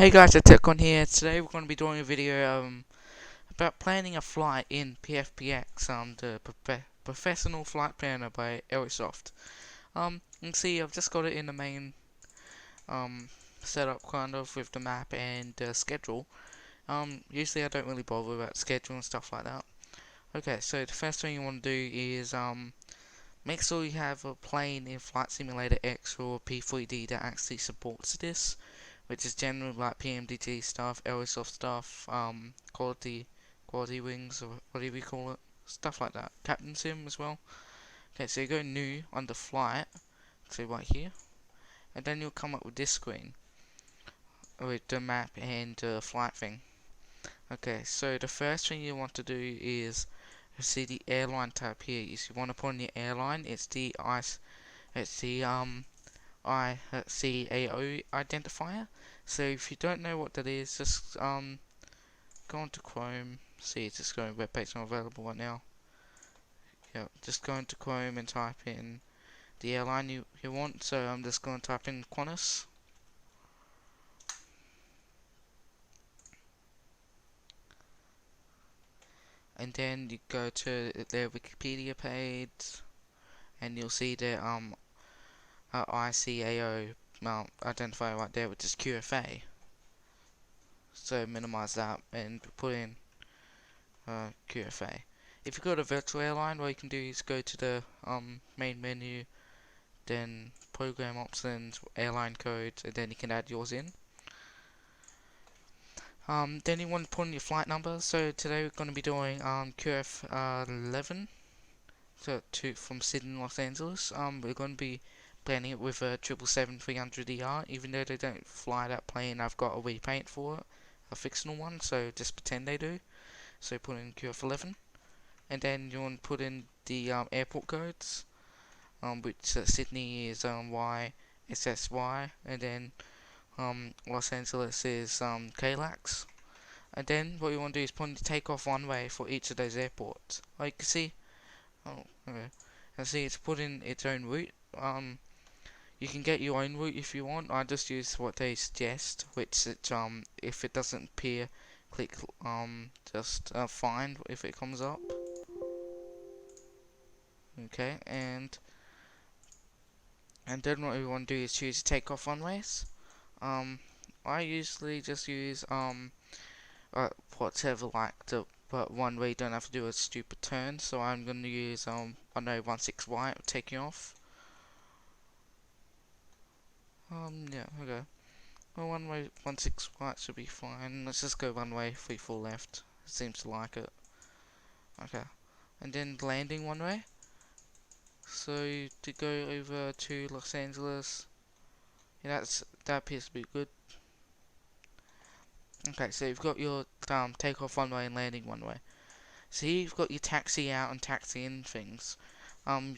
Hey guys, Eltechron here. Today we're going to be doing a video about planning a flight in PFPX, the Professional Flight Planner by Aerosoft. You can see I've just got it in the main setup kind of with the map and schedule. Usually I don't really bother about schedule and stuff like that. Okay, so the first thing you want to do is make sure you have a plane in Flight Simulator X or P3D that actually supports this, which is generally like PMDG stuff, Aerosoft stuff, quality wings, or whatever you call it, stuff like that. Captain Sim as well. Okay, so you go new under flight, so right here, and then you'll come up with this screen with the map and flight thing. Okay, so the first thing you want to do is see the airline tab here. If you want to put in the airline, it's the ICAO identifier. So if you don't know what that is, just go onto Chrome. See, it's just going web page not available right now. Yeah, just go into Chrome and type in the airline you want. So I'm just going to type in Qantas. And then you go to their Wikipedia page, and you'll see their ICAO identifier right there, which is QFA. So minimize that and put in QFA. If you've got a virtual airline, what you can do is go to the main menu, then program options, airline codes, and then you can add yours in. Then you want to put in your flight number. So today we're going to be doing QF11 from Sydney, Los Angeles. We're going to be planning it with a 777-300ER. Even though they don't fly that plane, I've got a repaint for it, a fictional one. So just pretend they do. So put in QF11. And then you want to put in the airport codes, which Sydney is YSSY, and then Los Angeles is KLAX. And then what you want to do is put in the takeoff runway for each of those airports. Like you can see, and see it's put in its own route. You can get your own route if you want. I just use what they suggest, which if it doesn't appear, click just find if it comes up. Okay, and then what we want to do is choose takeoff runways. I usually just use whatever, like but one way you don't have to do a stupid turn. So I'm gonna use I know 16 right taking off. Yeah, okay. Well, one way 16 right should be fine. Let's just go one way 34 left. It seems to like it. Okay, and then landing one way. So to go over to Los Angeles, yeah, that appears to be good. Okay, so you've got your takeoff one way and landing one way. So here you've got your taxi out and taxi in things.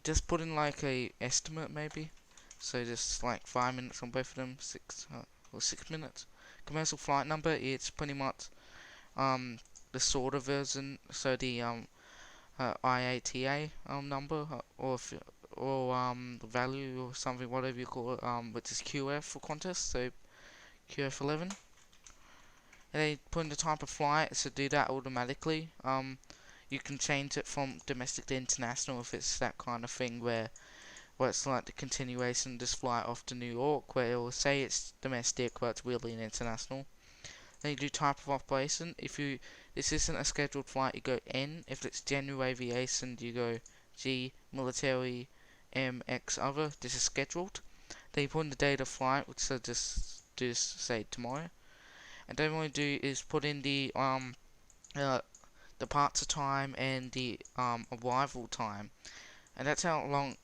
Just put in like a estimate maybe. So just like 5 minutes on both of them, 6 minutes. Commercial flight number, it's pretty much the sort of version. So the IATA number or the value or something, whatever you call it, which is QF for Qantas, so QF11. And then put in the type of flight, so do that automatically. You can change it from domestic to international if it's that kind of thing where it's like the continuation of this flight off to New York, where it will say it's domestic but it's really an international. Then you do type of operation. If this isn't a scheduled flight, you go N. If it's general aviation, you go G, military, M, X, other. This is scheduled. Then you put in the date of flight, which so just say tomorrow. And then what you do is put in the departure time and the arrival time, and that's how long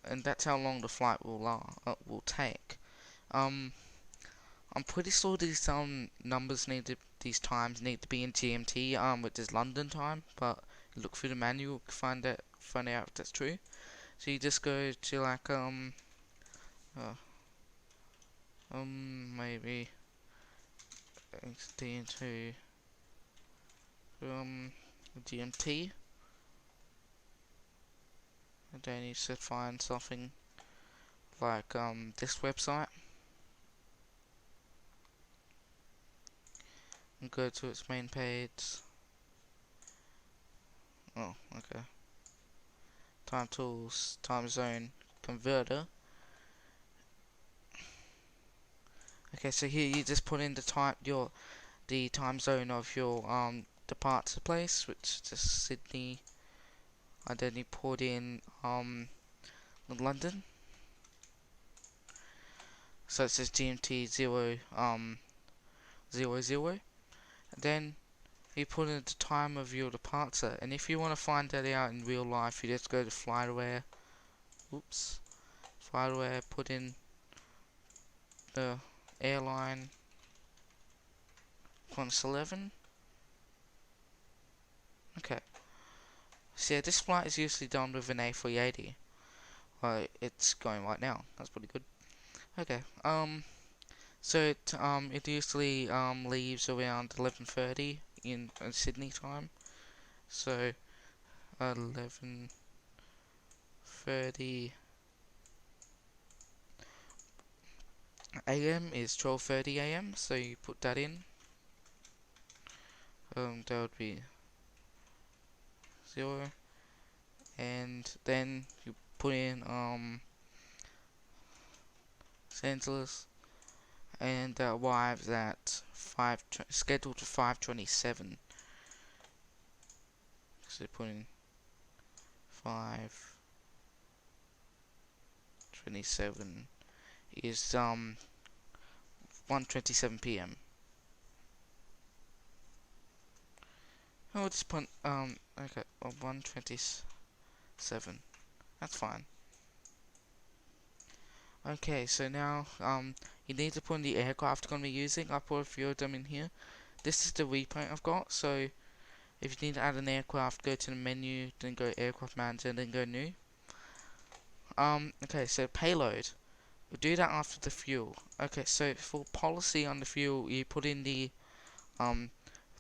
the flight will take. I'm pretty sure these these times need to be in GMT, which is London time, but look through the manual to find out if that's true. So you just go to like maybe XD into GMT, and then you should find something like this website. and go to its main page. Oh, okay. Time tools, time zone converter. Okay, so here you just put in the time zone of your departure place, which is just Sydney. And then you put in London. So it says GMT 00. And then you put in the time of your departure, and if you want to find that out in real life, you just go to FlightAware. Oops, FlightAware. Put in the airline Qantas 11. Okay. So yeah, this flight is usually done with an A380. Well, it's going right now. That's pretty good. Okay. So it usually leaves around 11:30 in Sydney time. So 11:30 AM is 12:30 AM. So you put that in. That would be 0, and then you put in Los Angeles, and that arrives at scheduled to 5:27. So put in 5:27 is 1:27 PM. Oh, just put okay, 1:27. That's fine. Okay, so now you need to put in the aircraft you're gonna be using. I put a few of them in here. This is the reprint I've got. So if you need to add an aircraft, go to the menu, then go aircraft manager, and then go new. Okay, so payload. We'll do that after the fuel. Okay, so for policy on the fuel, you put in the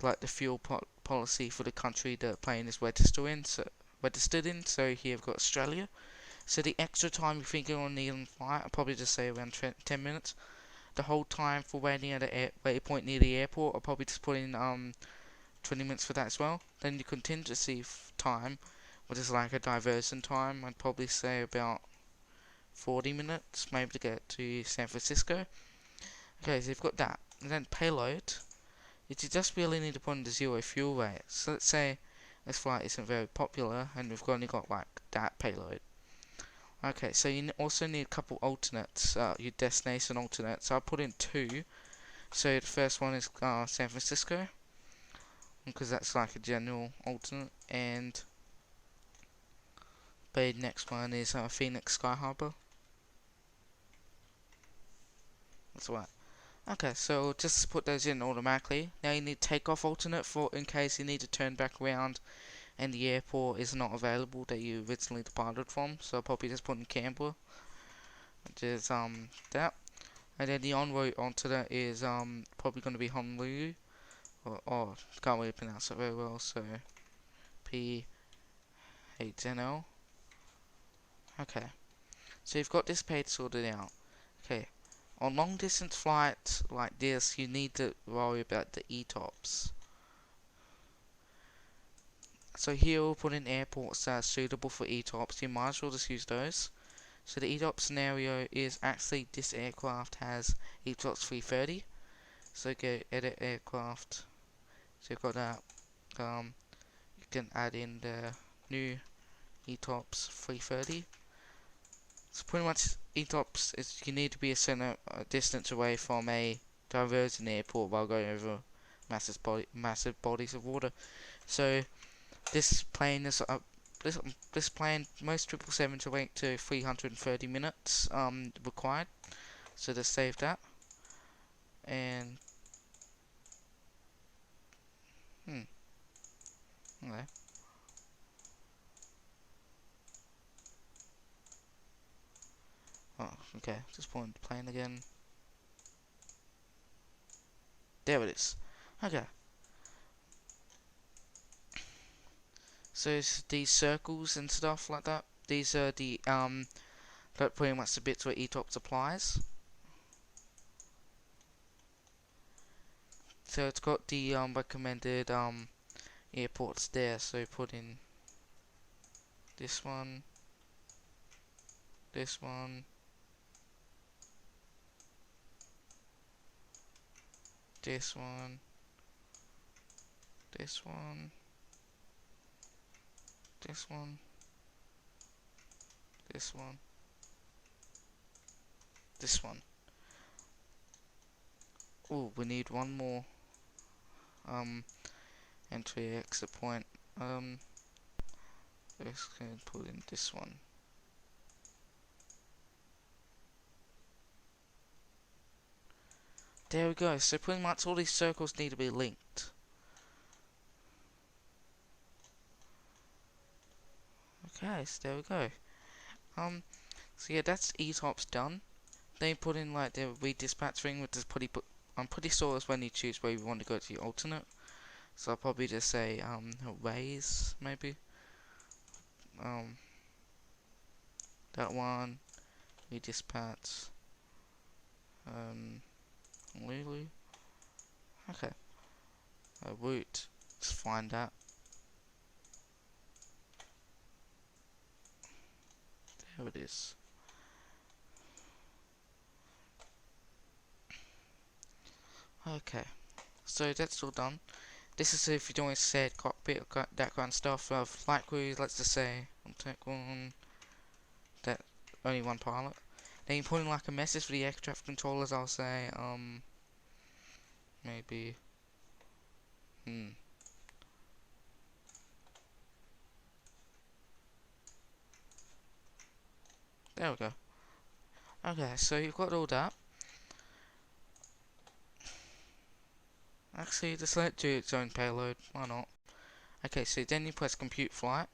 like the fuel policy for the country the plane is registered in. So here we've got Australia. So the extra time you think you're gonna need on the flight, I'll probably just say around 10 minutes. The whole time for waiting at a waypoint near the airport, I'll probably just put in 20 minutes for that as well. Then the contingency time, which is like a diversion time, I'd probably say about 40 minutes, maybe to get to San Francisco. Okay, so you've got that. And then payload, you just really need to put in the 0 fuel rate. So let's say this flight isn't very popular, and we've only got like that payload. Okay, so you also need a couple alternates, your destination alternates. So I put in 2. So the first one is San Francisco, because that's like a general alternate, and the next one is Phoenix Sky Harbor. That's right. Okay, so just put those in automatically. Now you need takeoff alternate for in case you need to turn back around and the airport is not available that you originally departed from. So I'll probably just put in Canberra, which is that. And then the en route alternate is probably going to be Honolulu, or can't really pronounce it very well. So P8NL. Okay, so you've got this page sorted out. Okay. On long distance flights like this, you need to worry about the ETOPS. So here we'll put in airports that are suitable for ETOPS. You might as well just use those. So the ETOPS scenario is actually this aircraft has ETOPS 330. So go edit aircraft. So you've got that. You can add in the new ETOPS 330. So pretty much ETOPS is you need to be a certain distance away from a diversion airport while going over massive bodies of water. So this plane is this plane, most 777s will wait to 330 minutes required. So just save that. And okay. Oh, okay, just point the plane again. There it is. Okay. So it's these circles and stuff like that. These are the that pretty much the bits where ETOPS applies. So it's got the recommended airports there, so put in this one, this one, this one, this one, this one, this one, this one. Oh, we need one more entry exit point. Let's go and put in this one. There we go. So pretty much all these circles need to be linked. Okay, so there we go. So yeah, that's ETOPS done. Then you put in like the redispatch thing, which is I'm pretty sure it's when you choose where you want to go to your alternate. So I'll probably just say arrays maybe. That one, redispatch. Lulu. Okay. Root. Let's find that. There it is. Okay. So that's all done. This is if you don't said cockpit, that kind of stuff. Flight crews, let's just say, Eltechron, that only one pilot. Then you put in like a message for the air traffic controllers. I'll say, maybe, there we go. Okay, so you've got all that. Actually, just let it do its own payload. Why not? Okay, so then you press compute flight.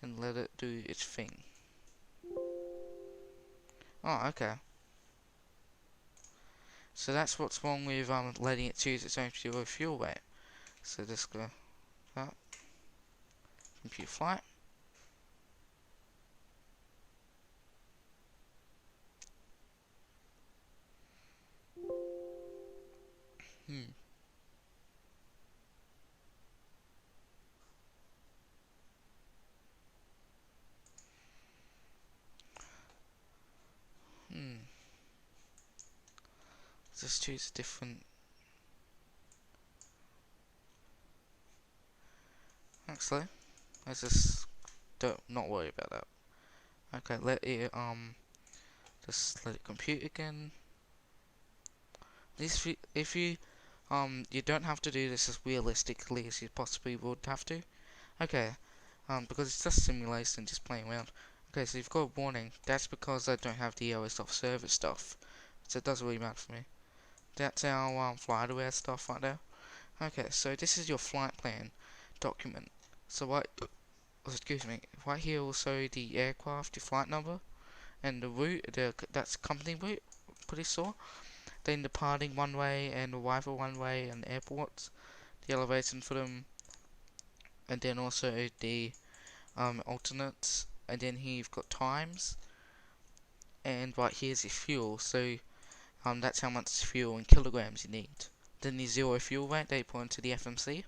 And let it do its thing. Oh, okay. So that's what's wrong with letting it choose its own fuel rate. So just go that. Compute flight. Just choose a different. Actually, let's just not worry about that. Okay, let it just let it compute again. This if you you don't have to do this as realistically as you possibly would have to. Okay, because it's just simulation, just playing around. Okay, so you've got a warning. That's because I don't have the OS off server stuff, so it doesn't really matter for me. That's our flight aware stuff right there. Okay, so this is your flight plan document. So excuse me, right here also the aircraft, the flight number, and the route. That's company route, pretty sure. Then departing one way and arrival one way, and airports, the elevation for them, and then also the alternates. And then here you've got times, and right here's your fuel. So that's how much fuel in kilograms you need. Then the zero fuel rate they put into the FMC,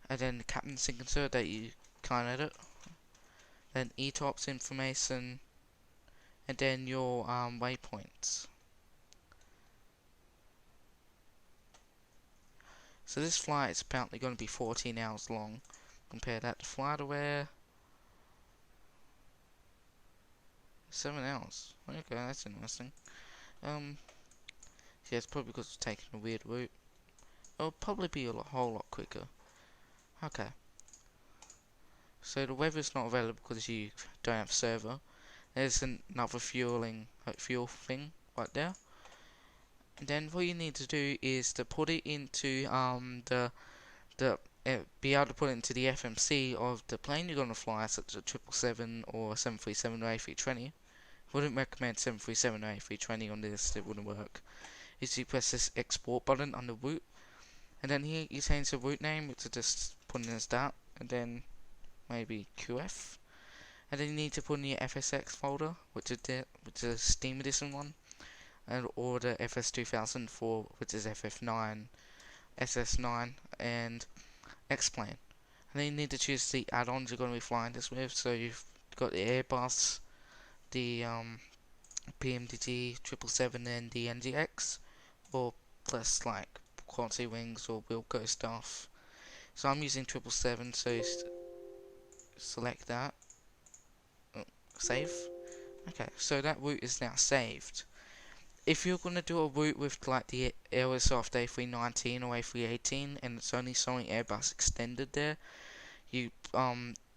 and then the captain's signature that you can't edit. Then ETOPS information, and then your waypoints. So this flight is apparently going to be 14 hours long. Compare that to flight aware. 7 hours. Okay, that's interesting. Yeah, it's probably because it's taking a weird route. It'll probably be a whole lot quicker. Okay. So the weather's not available because you don't have server. There's another fuel thing right there. And then what you need to do is to put it into be able to put it into the FMC of the plane you're going to fly, such as a 777 or 737 or A320. Wouldn't recommend 737 or A320 on this, it wouldn't work. Is you press this export button on the route, and then here you change the route name, which is just put in as that, and then maybe QF, and then you need to put in your FSX folder, which is the Steam Edition one, and order FS2004, which is FF9, SS9, and X-Plane. And then you need to choose the add-ons you're going to be flying this with. So you've got the Airbus, the PMDG 777, and the NGX, or plus like quality wings or Wilco stuff. So I'm using 777, so select that. Oh, save. Okay, so that route is now saved. If you're gonna do a route with like the Aerosoft A319 or A318 and it's only showing Airbus extended there, you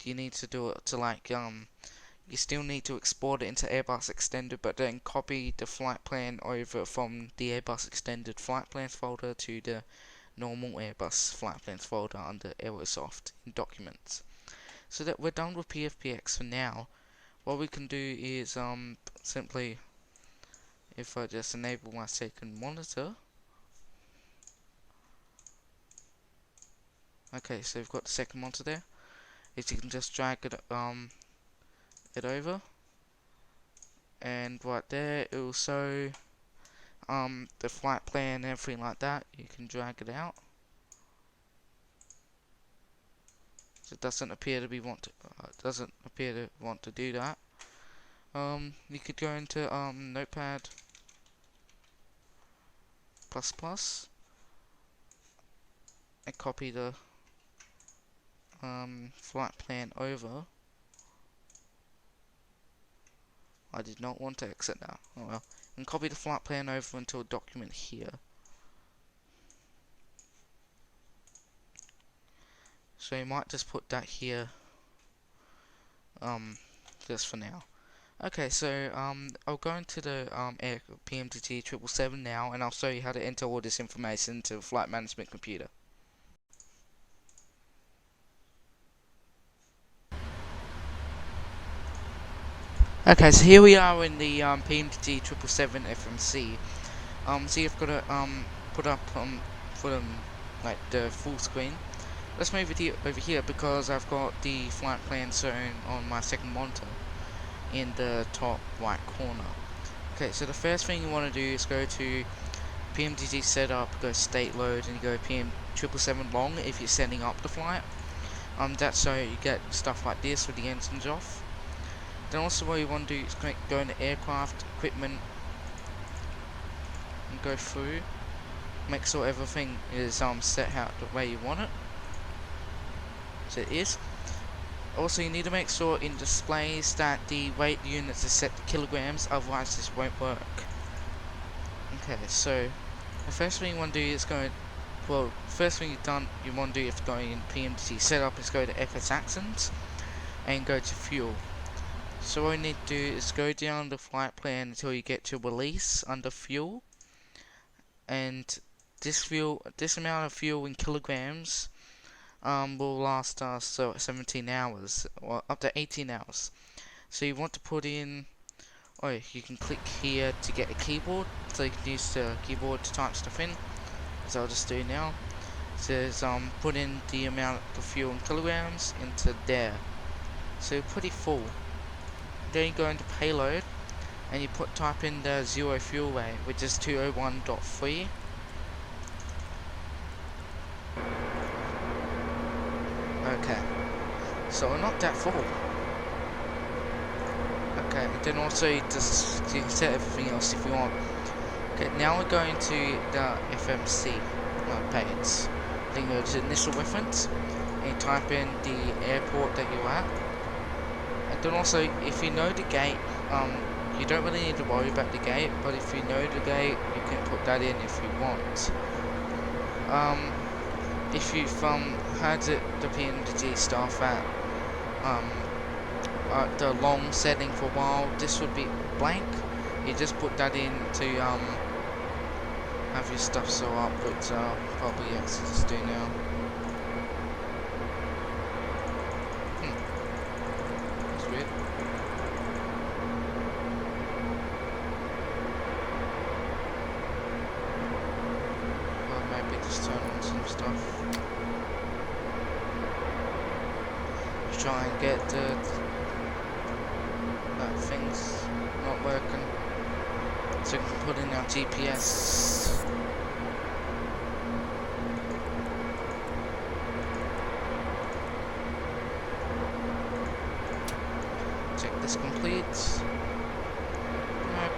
need to do it to like you still need to export it into Airbus extended, but then copy the flight plan over from the Airbus extended flight plans folder to the normal Airbus flight plans folder under Aerosoft in documents. So that we're done with PFPX for now. What we can do is simply, if I just enable my second monitor. Okay, so we've got the second monitor there. Is you can just drag it over, and right there it will show the flight plan and everything like that. You can drag it out. So it doesn't appear to want to do that. You could go into Notepad ++ and copy the flight plan over. I did not want to exit now. Oh well. And copy the flight plan over into a document here. So you might just put that here, just for now. Okay, so I'll go into the PMDG 777 now, and I'll show you how to enter all this information into the flight management computer. Okay, so here we are in the PMDG 777 FMC. So you've got to put up like the full screen. Let's move it over here because I've got the flight plan shown on my second monitor in the top right corner. Okay, so the first thing you want to do is go to PMDG setup, go state load, and you go PM777 long if you're setting up the flight. That's so you get stuff like this with the engines off. Then also what you want to do is go into aircraft, equipment, and go through. Make sure everything is set out the way you want it. So it is. Also, you need to make sure in displays that the weight units are set to kilograms, otherwise this won't work. Okay, so the first thing you want to do is first thing you want to do if going in PMDG setup is go to FS Actions and go to fuel. So what you need to do is go down the flight plan until you get to release under fuel, and this amount of fuel in kilograms will last us 17 hours, or up to 18 hours. So you want to put in, you can click here to get a keyboard, so you can use the keyboard to type stuff in, as I'll just do now. It says put in the amount of fuel in kilograms into there. So pretty full. Then you go into payload, and you type in the 0 fuel rate, which is 201.3. Okay, so we're not that full. Okay, and then also you can set everything else if you want. Okay, now we're going to the FMC page. Then you go to initial reference, and you type in the airport that you're at. And then also, if you know the gate, you don't really need to worry about the gate, but if you know the gate, you can put that in if you want. If you've had the PMDG stuff at the long setting for a while, this would be blank. You just put that in to have your stuff so up, which probably yes, just do now. That's weird. Well, maybe just turn on some stuff. Try and get the things not working. So we can put in our GPS. Check this complete. Nope.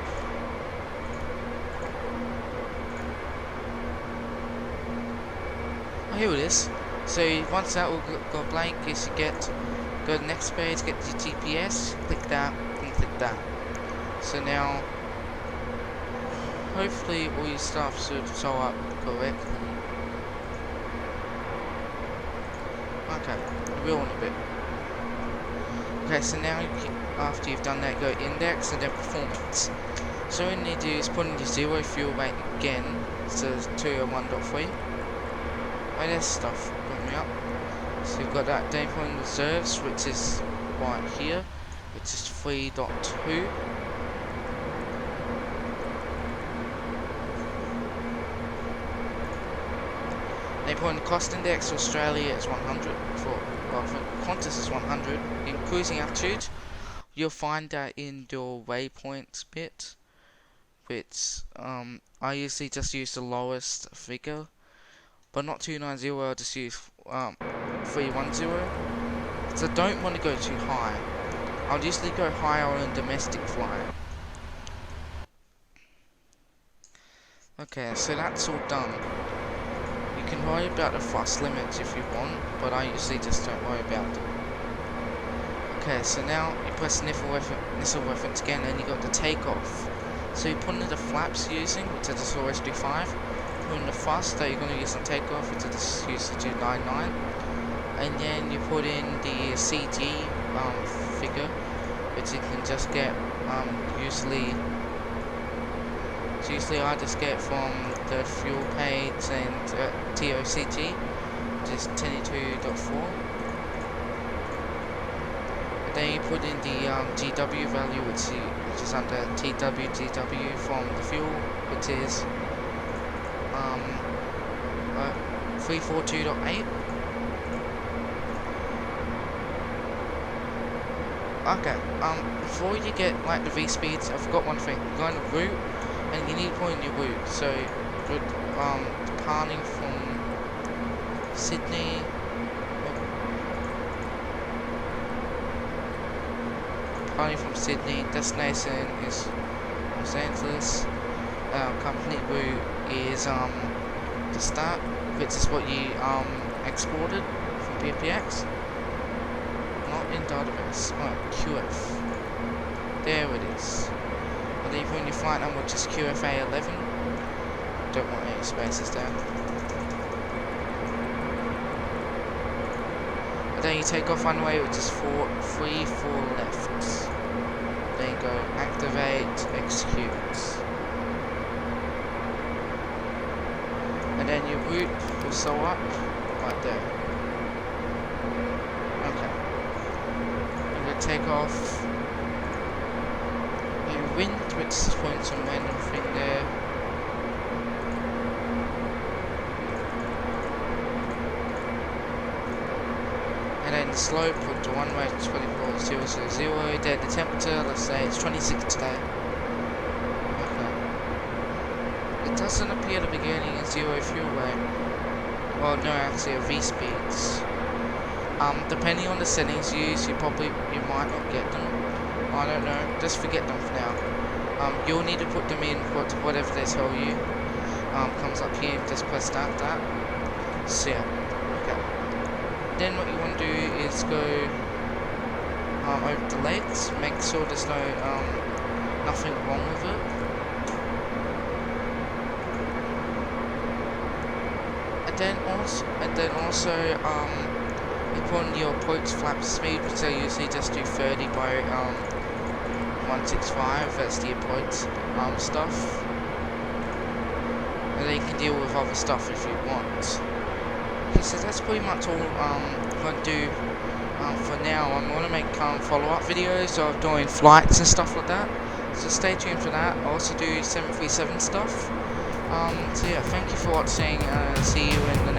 Oh, here it is. So once that will go blank, you should go to the next page, get your GPS, click that, and click that. So now, hopefully all your stuff should show up correctly. Okay, we're on a bit. Okay, so now after you've done that, go index and then performance. So what you need to do is put in your zero fuel rate again, so 201.3. Oh, there's stuff coming up. So you've got that day point reserves, which is right here, which is 3.2. Day point cost index for Australia is 100. For Qantas is 100. In cruising altitude, you'll find that in your waypoints bit, which I usually just use the lowest figure, but not 290. I'll just use 310. So I don't want to go too high. I'll usually go higher on domestic flight. Okay, so that's all done. You can worry about the thrust limits if you want, but I usually just don't worry about them. Okay, so now you press missile reference again, and you got the takeoff. So you put in the flaps you're using, which I just always do 5. Put in the thrust that you're going to use on takeoff, which I just usually do 99. And then you put in the CG figure, which you can just get usually I just get from the fuel page and TOCG, which is 10.2.4. Then you put in the GW value, which is under TWGW from the fuel, which is 342.8. Okay, before you get like the V speeds, I forgot one thing. You're going to route, and you need to put in your route. So you're departing from Sydney. Departing from Sydney, destination is Los Angeles. Company route is the start, which is what you exported from PFPX. Not in database. Oh, QF. There it is. And then you put in your flight number, which is QFA11. Don't want any spaces there. And then you take off runway, which is 3 4 left. Then you go activate, execute. And then your route will show up right there. Okay. You're going to take off your wind, which is pointing some random thing there. And then the slope with the runway 24,000. Then the temperature, let's say it's 26 today. It doesn't appear to be getting a zero fuel rate. Well, no, actually a V-speeds. Depending on the settings you use, you might not get them. I don't know, just forget them for now. You'll need to put them in whatever they tell you. Comes up here, just press that. So yeah, okay. Then what you want to do is go over the legs, make sure there's nothing wrong with it. And then also you put on your approach flap speed, which I usually just do 30 by 165. That's the approach stuff. And then you can deal with other stuff if you want. Okay, so that's pretty much all I'm going to do for now. I'm going to make follow-up videos of doing flights and stuff like that. So stay tuned for that. I also do 737 stuff. So yeah, thank you for watching. See you in the